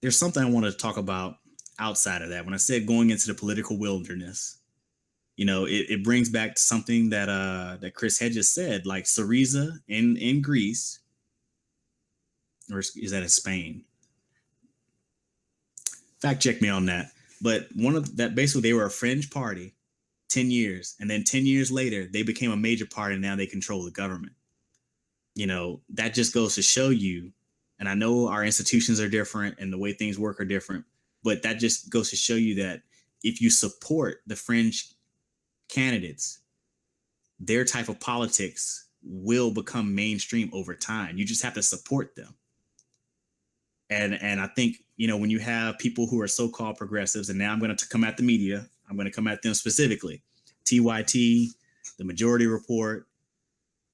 there's something I wanted to talk about outside of that. When I said going into the political wilderness, it brings back to something that Chris had just said, like Syriza in Greece, or is that in Spain? Fact check me on that. But one of that, basically they were a fringe party 10 years, and then 10 years later they became a major party, and now they control the government. That just goes to show you, and I know our institutions are different and the way things work are different, but that just goes to show you that if you support the fringe candidates, their type of politics will become mainstream over time. You just have to support them. And I think, when you have people who are so-called progressives, and now I'm going to come at the media, I'm going to come at them specifically, TYT, the Majority Report,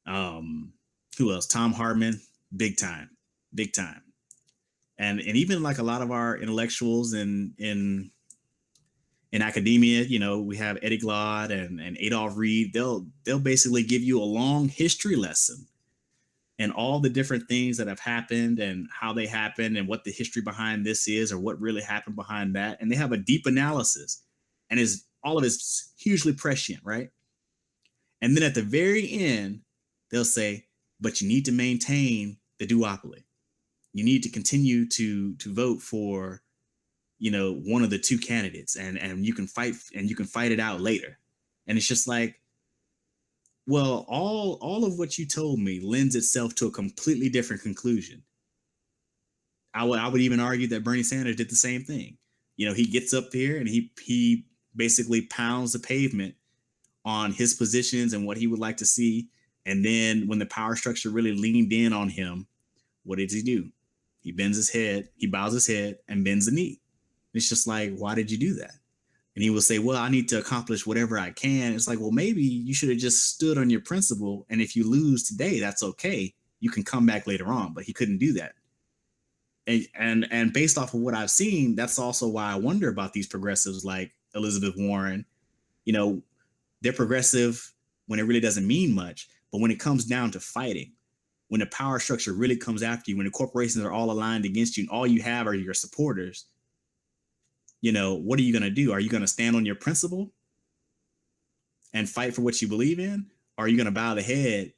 who else? Tom Hartman, big time, big time. And even like a lot of our intellectuals in academia, we have Eddie Glaude and Adolph Reed. They'll basically give you a long history lesson and all the different things that have happened and how they happened and what the history behind this is or what really happened behind that. And they have a deep analysis, and all of it's hugely prescient, right? And then at the very end, they'll say, but you need to maintain the duopoly. You need to continue to vote for, one of the two candidates, and you can fight it out later. And it's just like, well, all of what you told me lends itself to a completely different conclusion. I would even argue that Bernie Sanders did the same thing. He gets up there and he basically pounds the pavement on his positions and what he would like to see. And then when the power structure really leaned in on him, what did he do? He bends his head, he bows his head and bends the knee. It's just like, why did you do that? And he will say, well, I need to accomplish whatever I can. It's like, well, maybe you should have just stood on your principle. And if you lose today, that's okay. You can come back later on. But he couldn't do that. And based off of what I've seen, that's also why I wonder about these progressives like Elizabeth Warren. They're progressive when it really doesn't mean much. But when it comes down to fighting, when the power structure really comes after you, when the corporations are all aligned against you and all you have are your supporters, what are you going to do? Are you going to stand on your principle and fight for what you believe in? Or are you going to bow the head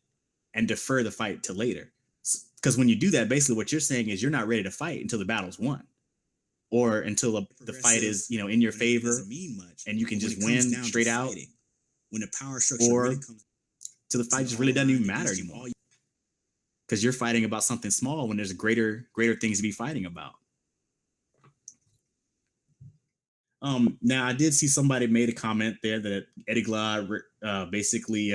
and defer the fight to later? Because when you do that, basically what you're saying is you're not ready to fight until the battle's won, or until the fight is, in your favor and you can just win straight out, when the power structure or really comes till the fight just really doesn't even matter anymore. Because you're fighting about something small when there's greater things to be fighting about. Now I did see somebody made a comment there that Eddie Glaude basically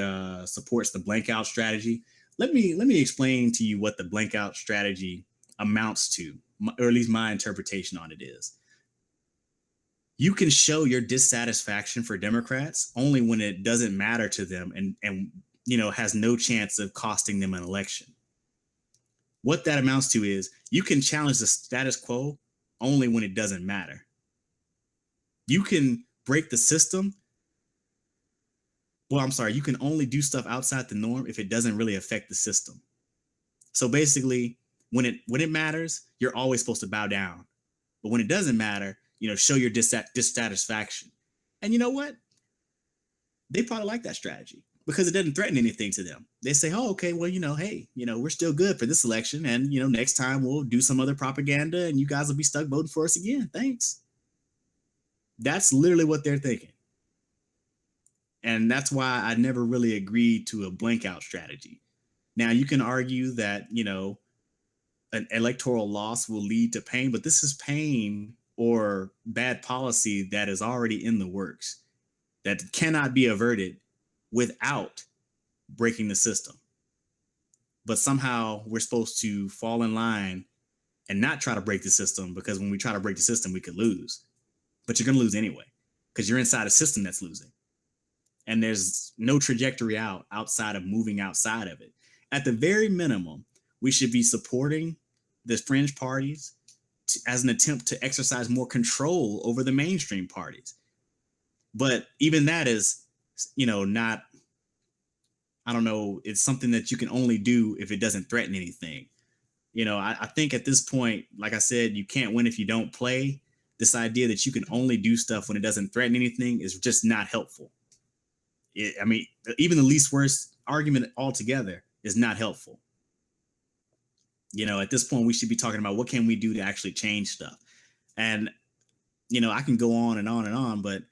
supports the blank out strategy. Let me explain to you what the blank out strategy amounts to, or at least my interpretation on it is. You can show your dissatisfaction for Democrats only when it doesn't matter to them and has no chance of costing them an election. What that amounts to is you can challenge the status quo only when it doesn't matter. You can break the system. Well, I'm sorry, you can only do stuff outside the norm if it doesn't really affect the system. So basically, when it matters, you're always supposed to bow down. But when it doesn't matter, show your dissatisfaction. And you know what? They probably like that strategy because it doesn't threaten anything to them. They say, oh, okay, well, hey, we're still good for this election. And, next time we'll do some other propaganda and you guys will be stuck voting for us again. Thanks. That's literally what they're thinking. And that's why I never really agreed to a blank out strategy. Now, you can argue that, an electoral loss will lead to pain, but this is pain or bad policy that is already in the works that cannot be averted without breaking the system. But somehow we're supposed to fall in line and not try to break the system, because when we try to break the system, we could lose. But you're going to lose anyway because you're inside a system that's losing. And there's no trajectory outside of moving outside of it. At the very minimum, we should be supporting the fringe parties as an attempt to exercise more control over the mainstream parties. But even that is, not, I don't know, it's something that you can only do if it doesn't threaten anything. I think at this point, like I said, you can't win if you don't play. This idea that you can only do stuff when it doesn't threaten anything is just not helpful. I mean, even the least worst argument altogether is not helpful. At this point, we should be talking about what can we do to actually change stuff. And I can go on and on and on, but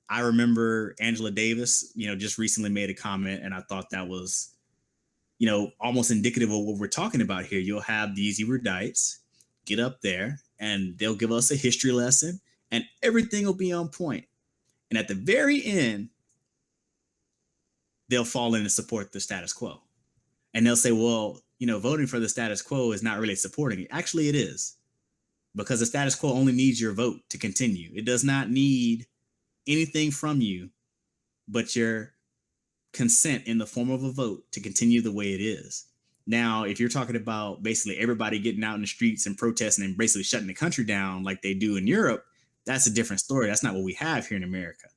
I remember Angela Davis, just recently made a comment, and I thought that was, almost indicative of what we're talking about here. You'll have these erudites get up there and they'll give us a history lesson, and everything will be on point. And at the very end, they'll fall in and support the status quo. And they'll say, well, voting for the status quo is not really supporting it. Actually, it is, because the status quo only needs your vote to continue. It does not need anything from you but your consent in the form of a vote to continue the way it is. Now, if you're talking about basically everybody getting out in the streets and protesting and basically shutting the country down like they do in Europe, that's a different story. That's not what we have here in America.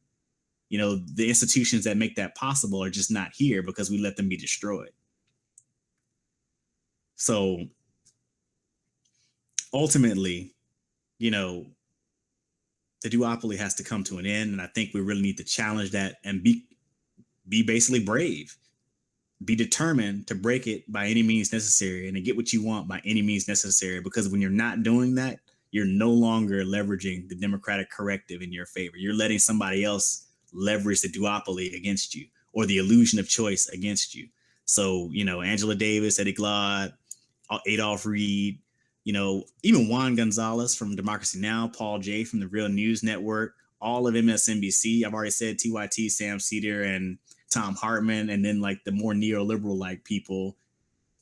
The institutions that make that possible are just not here because we let them be destroyed. So ultimately, the duopoly has to come to an end, and I think we really need to challenge that and be basically brave, be determined to break it by any means necessary and to get what you want by any means necessary. Because when you're not doing that, you're no longer leveraging the democratic corrective in your favor. You're letting somebody else leverage the duopoly against you, or the illusion of choice against you. So, Angela Davis, Eddie Glaude, Adolph Reed, even Juan Gonzalez from Democracy Now!, Paul Jay from the Real News Network, all of MSNBC. I've already said TYT, Sam Cedar, and Tom Hartman, and then like the more neoliberal like people.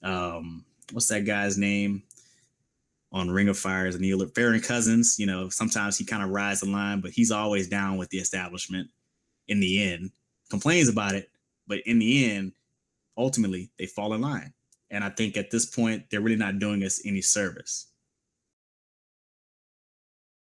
What's that guy's name on Ring of Fire? Is neoliberal Farron Cousins. Sometimes he kind of rides the line, but he's always down with the establishment. In the end, complains about it, but in the end, ultimately they fall in line. And I think at this point, they're really not doing us any service.